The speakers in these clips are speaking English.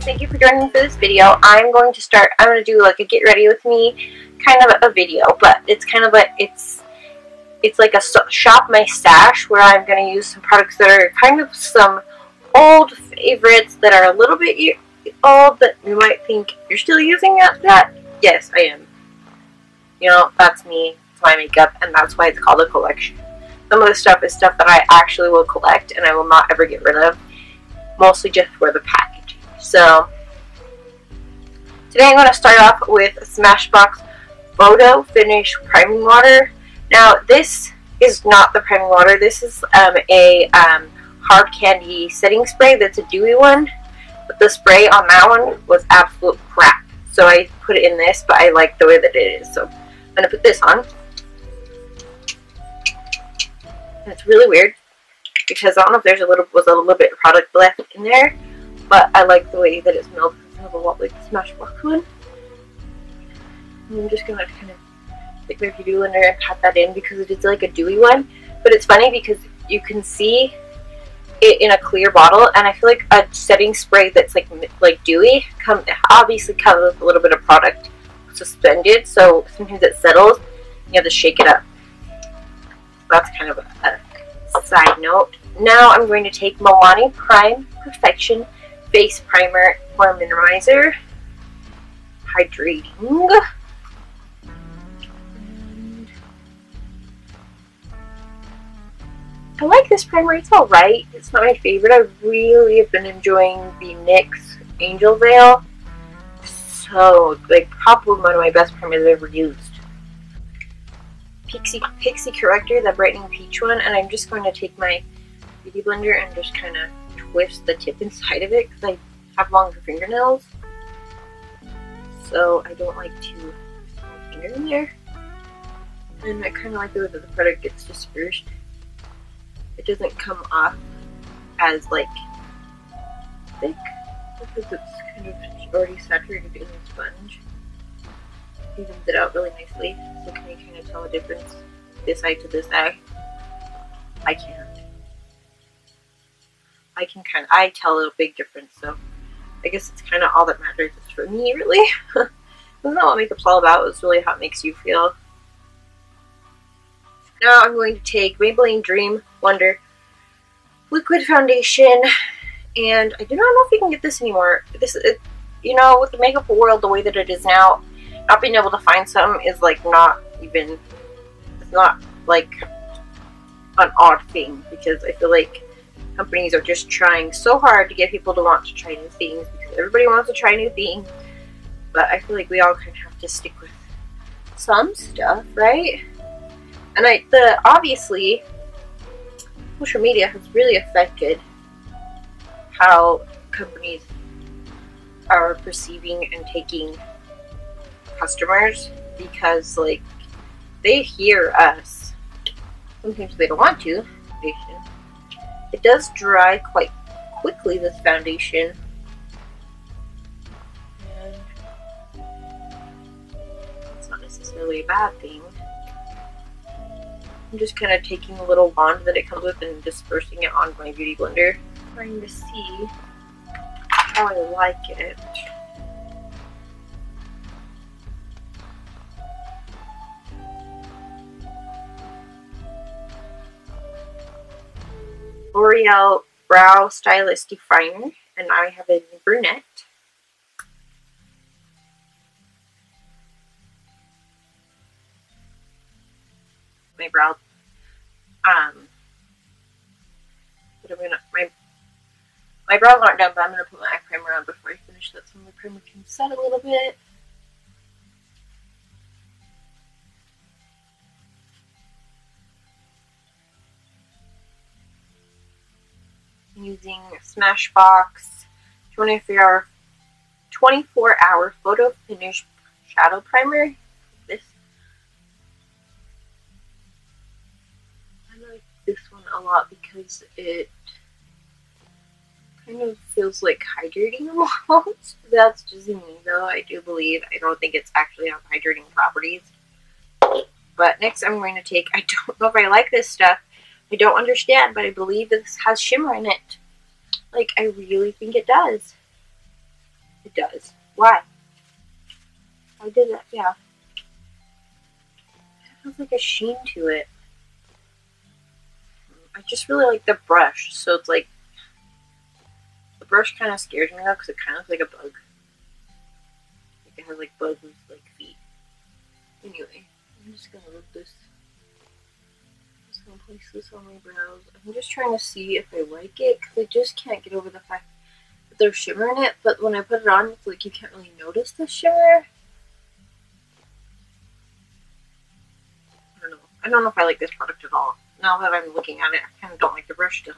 thank you for joining me for this video. I'm going to do like a get ready with me kind of a video, but it's kind of like, it's like a shop my stash where I'm going to use some products that are kind of some old favorites that are a little bit old that you might think you're still using that. Yes, I am. You know, that's me, it's my makeup, and that's why it's called a collection. Some of the stuff is stuff that I actually will collect and I will not ever get rid of, mostly just for the packaging. So, today I'm going to start off with Smashbox Photo Finish Priming Water. Now, this is not the priming water. This is a hard candy setting spray that's a dewy one. But the spray on that one was absolute crap. So I put it in this, but I like the way that it is. So I'm going to put this on. And it's really weird because I don't know if there's was a little bit of product left in there, but I like the way that it smells. It smells a lot like the Smashbox one. And I'm just going to kind of take my beauty blender and pat that in because it is like a dewy one. But it's funny because you can see it in a clear bottle, and I feel like a setting spray that's like dewy obviously comes with a little bit of product suspended, so sometimes it settles. You have to shake it up. That's kind of a side note. Now I'm going to take Milani Prime Perfection Face Primer Pore Minimizer, hydrating. I like this primer. It's alright. It's not my favorite. I really have been enjoying the NYX Angel Veil. So, like, probably one of my best primers I've ever used. Pixie Corrector, the brightening peach one, and I'm just going to take my beauty blender and just kind of twist the tip inside of it because I have longer fingernails. So, I don't like to put my finger in there. And I kind of like the way that the product gets dispersed. It doesn't come off as like thick because it's kind of already saturated in the sponge. It evens it out really nicely. So can you kind of tell the difference this eye to this eye? I can't. I tell a big difference, so I guess it's kind of all that matters is for me, really. That's not what makeup's all about. It's really how it makes you feel. Now I'm going to take Maybelline Dream Wonder Liquid Foundation, and I do not know if you can get this anymore. You know, with the makeup world the way that it is now, not being able to find some is like it's not like an odd thing, because I feel like companies are just trying so hard to get people to want to try new things because everybody wants to try new things, but I feel like we all kind of have to stick with some stuff, right? And obviously, social media has really affected how companies are perceiving and taking customers, because, like, they hear us. Sometimes they don't want to. It does dry quite quickly, this foundation. And it's not necessarily a bad thing. I'm just kind of taking a little wand that it comes with and dispersing it on my beauty blender, trying to see how I like it. L'Oreal Brow Stylist Definer, and I have a brunette. My brow, but my brows aren't done, but I'm gonna put my eye primer on before I finish that, so my primer can set a little bit. I'm using Smashbox 24-hour Photo Finish Shadow Primer. This. I like this one a lot because it kind of feels like hydrating almost. That's just me though. I don't think it's actually have hydrating properties. But next I'm going to take, I don't know if I like this stuff. I don't understand, but I believe this has shimmer in it. Like, I really think it does. It does. Why? I did that, yeah. It has like a sheen to it. I just really like the brush, so it's like, the brush kind of scares me though, because it kind of looks like a bug. Like it has like bugs with like feet. Anyway, I'm just gonna rub this. I'm just gonna place this on my brows. I'm just trying to see if I like it, because I just can't get over the fact that there's shimmer in it, but when I put it on, it's like you can't really notice the shimmer. I don't know if I like this product at all. Now that I'm looking at it, I kind of don't like the brush still.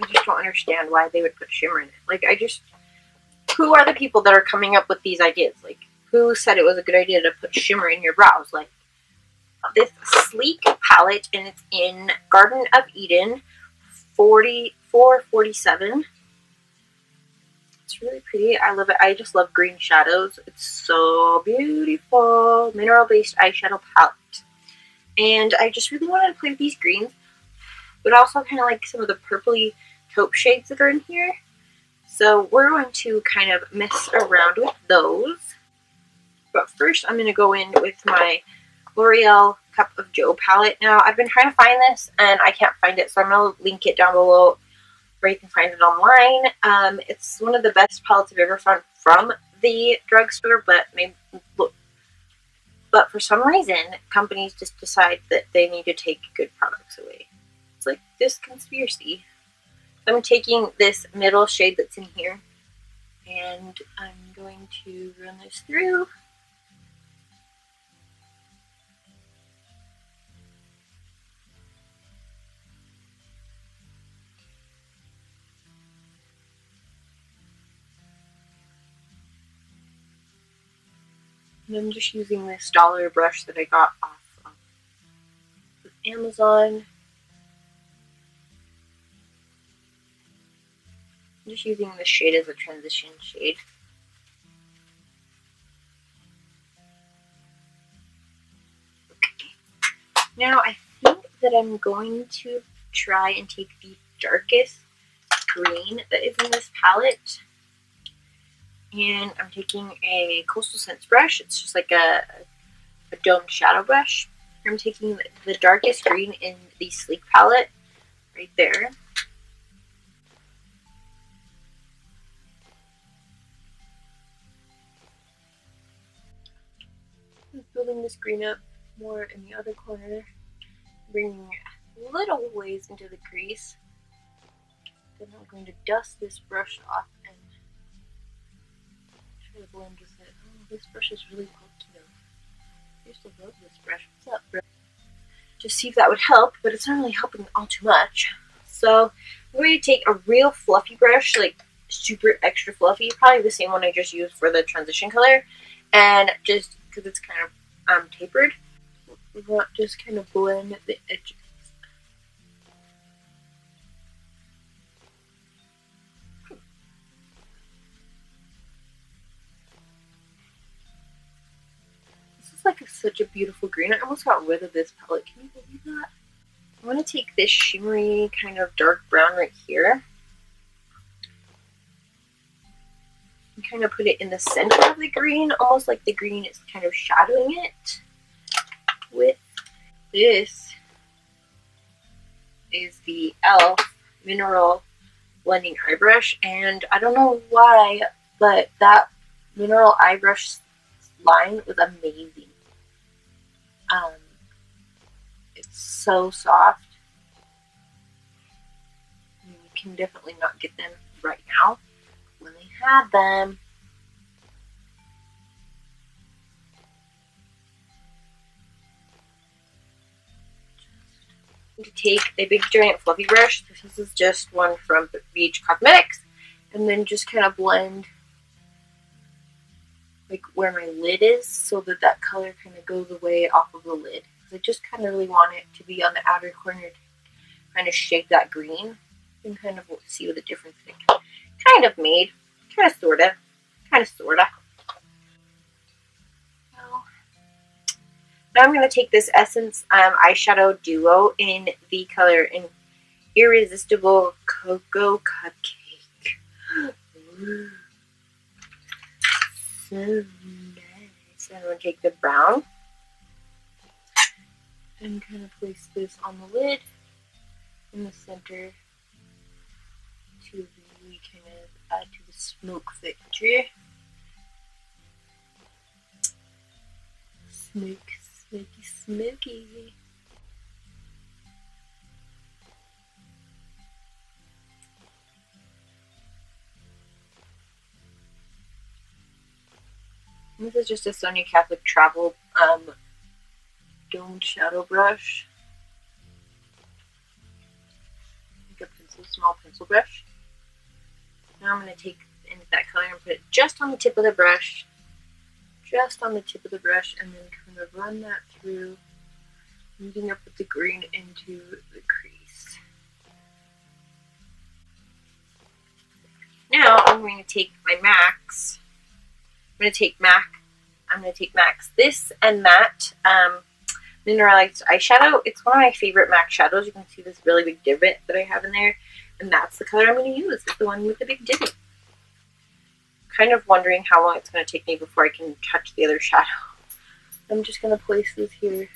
I just don't understand why they would put shimmer in it. Like, who are the people that are coming up with these ideas? Like, who said it was a good idea to put shimmer in your brows? Like, this sleek palette, and it's in Garden of Eden 4447. It's really pretty. I love it. I just love green shadows. It's so beautiful. Mineral-based eyeshadow palette. And I just really wanted to play with these greens, but also kind of like some of the purpley taupe shades that are in here. So we're going to kind of mess around with those. But first I'm going to go in with my L'Oreal Cup of Joe palette. Now, I've been trying to find this, and I can't find it, so I'm going to link it down below where you can find it online. It's one of the best palettes I've ever found from the drugstore, but for some reason, companies just decide that they need to take good products away. It's like this conspiracy. I'm taking this middle shade that's in here, and I'm going to run this through. And I'm just using this dollar brush that I got off of Amazon. I'm just using this shade as a transition shade. Okay. Now I think that I'm going to try and take the darkest green that is in this palette. And I'm taking a Coastal Scents brush. It's just like a domed shadow brush. I'm taking the darkest green in the Sleek palette right there. I'm building this green up more in the other corner, bringing little ways into the crease. Then I'm going to dust this brush off and try to blend with it. Oh, this brush is really bulky though. I used to love this brush. What's up, brush? Just see if that would help, but it's not really helping all too much. So I'm going to take a real fluffy brush, like super extra fluffy, probably the same one I just used for the transition color, and just because it's kind of tapered, we want to just kind of blend the edges. Like such a beautiful green. I almost got rid of this palette. Can you believe that? I want to take this shimmery kind of dark brown right here and kind of put it in the center of the green, almost like the green is kind of shadowing it. With this is the e.l.f. Mineral Blending Eye Brush, and I don't know why, but that mineral eye brush line was amazing. It's so soft. You can definitely not get them right now when they had them. To take a big giant fluffy brush. This is just one from Beach Cosmetics, and then just kind of blend like where my lid is, so that that color kind of goes away off of the lid. I just kind of really want it to be on the outer corner to kind of shake that green and kind of see what the difference it kind of made. Kind of, sorta. Now I'm going to take this Essence eyeshadow duo in the color in Irresistible Cocoa Cupcake. Ooh. So nice. I'm going to take the brown and kind of place this on the lid in the center to really kind of add to the smoke factor. Smoke, smoky, smoky. This is just a Sonia Catholic Travel domed shadow brush. Like a pencil, small pencil brush. Now I'm going to take that color and put it just on the tip of the brush. Just on the tip of the brush, and then kind of run that through, meeting up with the green into the crease. Now I'm going to take my MACs. I'm going to take MACs this and that mineralized eyeshadow. It's one of my favorite MAC shadows. You can see this really big divot that I have in there, and that's the color I'm going to use. It's the one with the big divot. Kind of wondering how long it's going to take me before I can touch the other shadow. I'm just going to place this here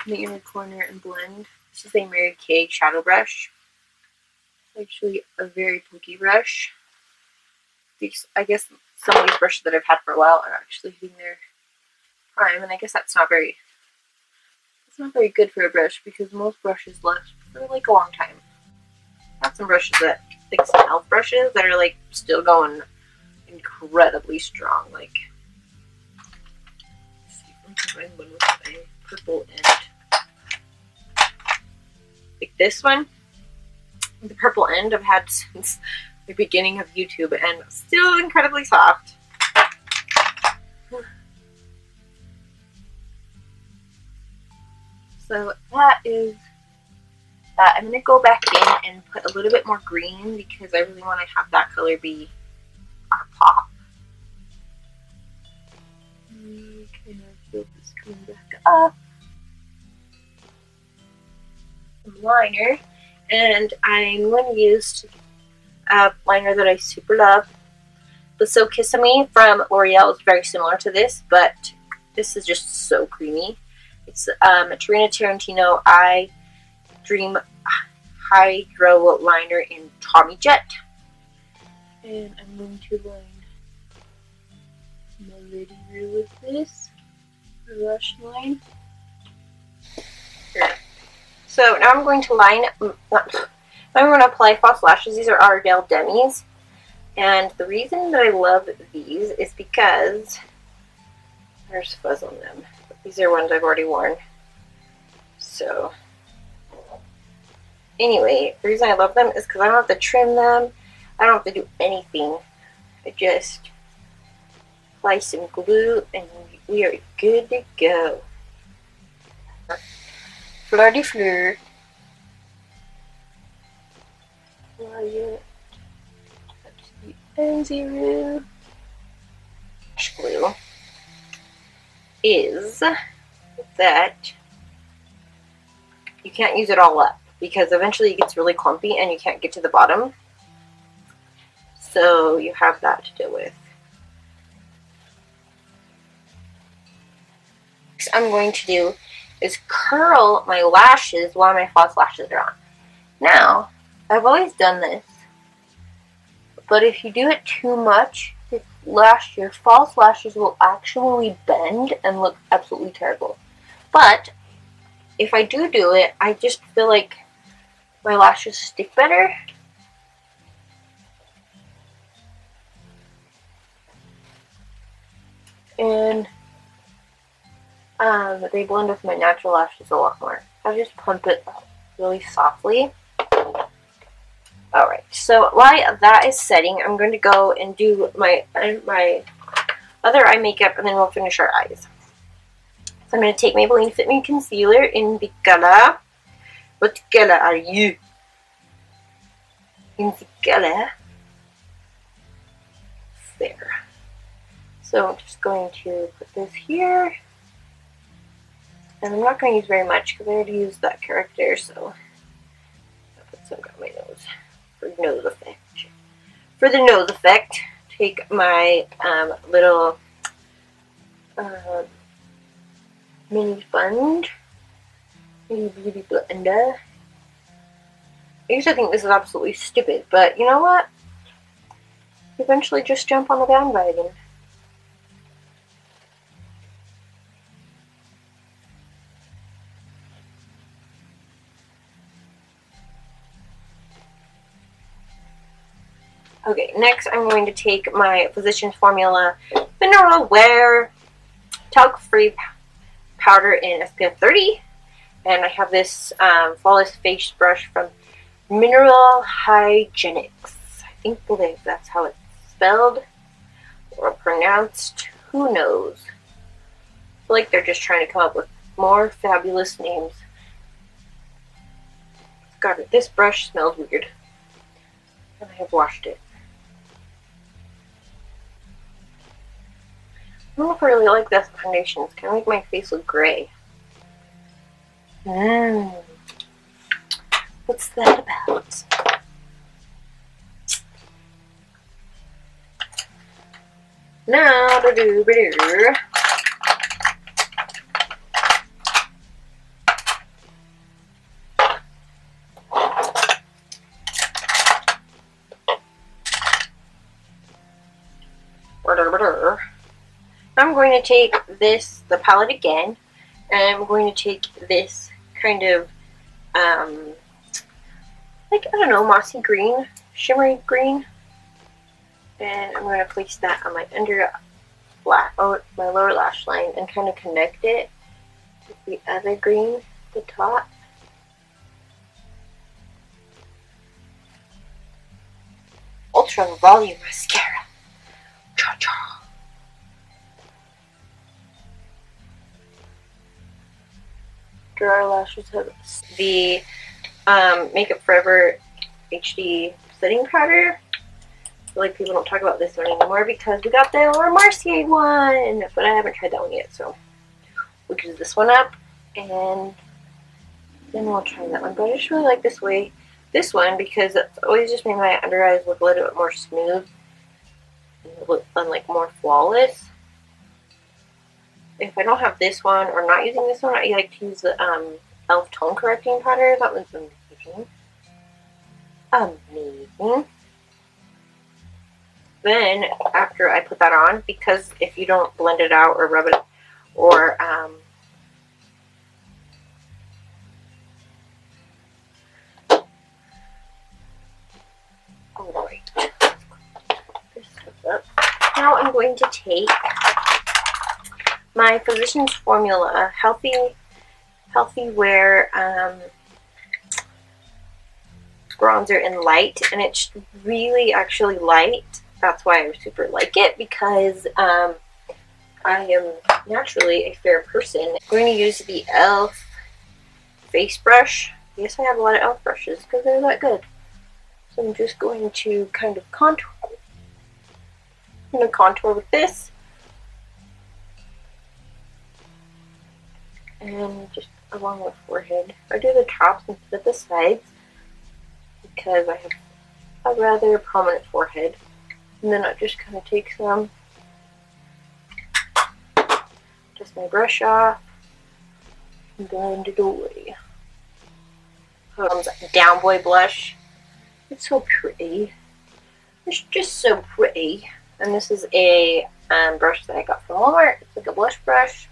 in the inner corner and blend. This is a Mary Kay shadow brush. It's actually a very pokey brush. I guess some of these brushes that I've had for a while are actually hitting their prime, and I guess it's not very good for a brush because most brushes last for like a long time. I have some brushes that, like some e.l.f. brushes that are like still going incredibly strong. Like, let's see if I can find one with a purple end. Like this one, the purple end I've had since the beginning of YouTube, and still incredibly soft. So that is that. I'm going to go back in and put a little bit more green because I really want to have that color be our pop. Kind of build this green back up. Some liner, and I'm going to use a liner that I super love. The So Kiss-A-Me from L'Oreal is very similar to this, but this is just so creamy. It's a Tarina Tarantino Eye Dream Hydro Liner in Tommy Jet. And I'm going to line my lid here with this brush line. Here. So now I'm going to I'm going to apply false lashes. These are Ardell Demis. And the reason that I love these is because there's fuzz on them. But these are ones I've already worn. So anyway, the reason I love them is because I don't have to trim them. I don't have to do anything. I just apply some glue and we are good to go. Fleur de fleur. N0 glue is that you can't use it all up because eventually it gets really clumpy and you can't get to the bottom. So you have that to deal with. Next I'm going to do is curl my lashes while my false lashes are on. Now, I've always done this, but if you do it too much, your false lashes will actually bend and look absolutely terrible. But if I do it, I just feel like my lashes stick better. And they blend with my natural lashes a lot more. I just pump it really softly. Alright, so while that is setting, I'm going to go and do my other eye makeup, and then we'll finish our eyes. So I'm going to take Maybelline Fit Me Concealer in the color. What color are you? In the color. There. So I'm just going to put this here. And I'm not going to use very much because I already used that character, so I'll put some on my nose for nose effect. For the nose effect, take my little mini sponge, mini beauty blender. I used to think this is absolutely stupid, but you know what? Eventually just jump on the bandwagon. Okay, next I'm going to take my Physicians Formula Mineral Wear Talc-Free Powder in SPF 30. And I have this flawless face brush from Mineral Hygienics. I believe that's how it's spelled or pronounced. Who knows? I feel like they're just trying to come up with more fabulous names. God, this brush smells weird. And I have washed it. I don't know if I really like this foundation. It's kind of make my face look gray. What's that about? Now, I'm going to take this, the palette again, and I'm going to take this kind of, like, I don't know, mossy green, shimmery green, and I'm going to place that on my my lower lash line and kind of connect it with the other green at the top. Ultra Volume Mascara. Cha-cha. Our lashes have the Makeup Forever HD setting powder. I feel like people don't talk about this one anymore because we got the Laura Mercier one, but I haven't tried that one yet, so we'll use this one up and then we'll try that one. But I just really like this one because it's always just made my under eyes look a little bit more smooth and like more flawless. If I don't have this one or not using this one, I like to use the e.l.f. Tone Correcting Powder. That one's amazing. Amazing. Then, after I put that on, because if you don't blend it out or rub it, or, alright. This stuff up. Now I'm going to take my Physicians Formula Healthy Wear bronzer in light, and it's really actually light. That's why I super like it, because I am naturally a fair person. I'm going to use the e.l.f. face brush. Yes, I have a lot of e.l.f. brushes because they're that good. So I'm just going to kind of contour. I'm going to contour with this. And just along the forehead. I do the tops instead of the sides because I have a rather prominent forehead. And then I just kind of take some, just my brush off, and blend it away. Down Boy blush. It's so pretty. It's just so pretty. And this is a brush that I got from Walmart. It's like a blush brush.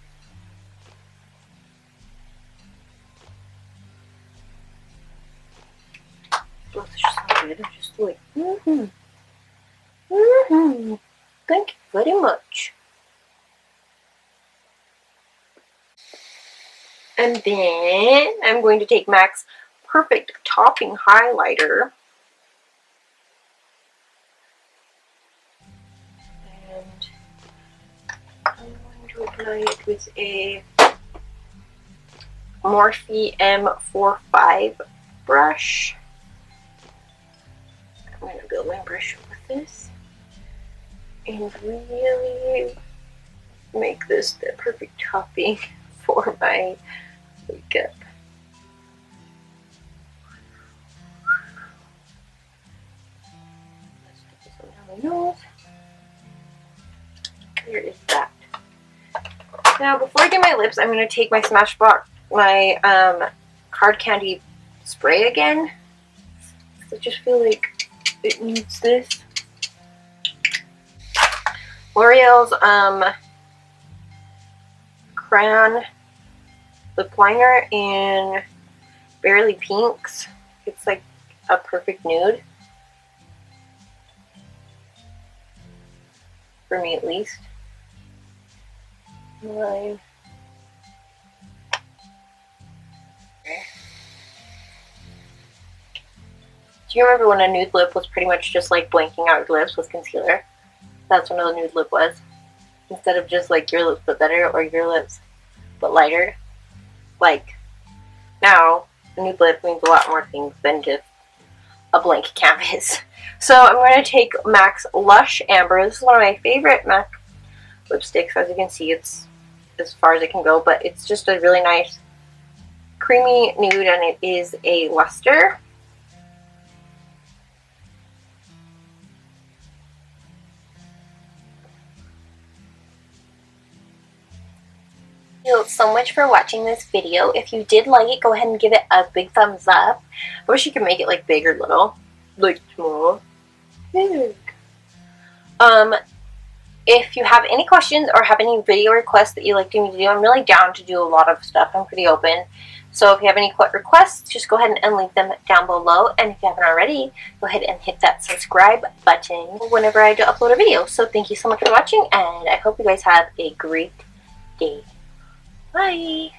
Blush is so good. I'm just like, thank you very much. And then I'm going to take MAC's Perfect Topping Highlighter. And I'm going to apply it with a Morphe M45 brush. I'm going to build my brush with this and really make this the perfect topping for my makeup. Let's get this one down my nose. Where is that? Now, before I do my lips, I'm going to take my Smashbox, my hard candy spray again. I just feel like it needs this. L'Oreal's crayon lip liner in Barely Pinks. It's like a perfect nude. For me, at least. Line. Okay. Do you remember when a nude lip was pretty much just like blanking out your lips with concealer? That's what a nude lip was. Instead of just like your lips but better or your lips but lighter. Like, now, a nude lip means a lot more things than just a blank canvas. So I'm going to take MAC's Lush Amber. This is one of my favorite MAC lipsticks. As you can see, it's as far as it can go, but it's just a really nice creamy nude, and it is a luster. Thank you so much for watching this video. If you did like it, go ahead and give it a big thumbs up. I wish you could make it like big or little. Like small. Big. If you have any questions or have any video requests that you'd like me to do, I'm really down to do a lot of stuff. I'm pretty open. So if you have any requests, just go ahead and leave them down below. And if you haven't already, go ahead and hit that subscribe button whenever I do upload a video. So thank you so much for watching, and I hope you guys have a great day. Bye!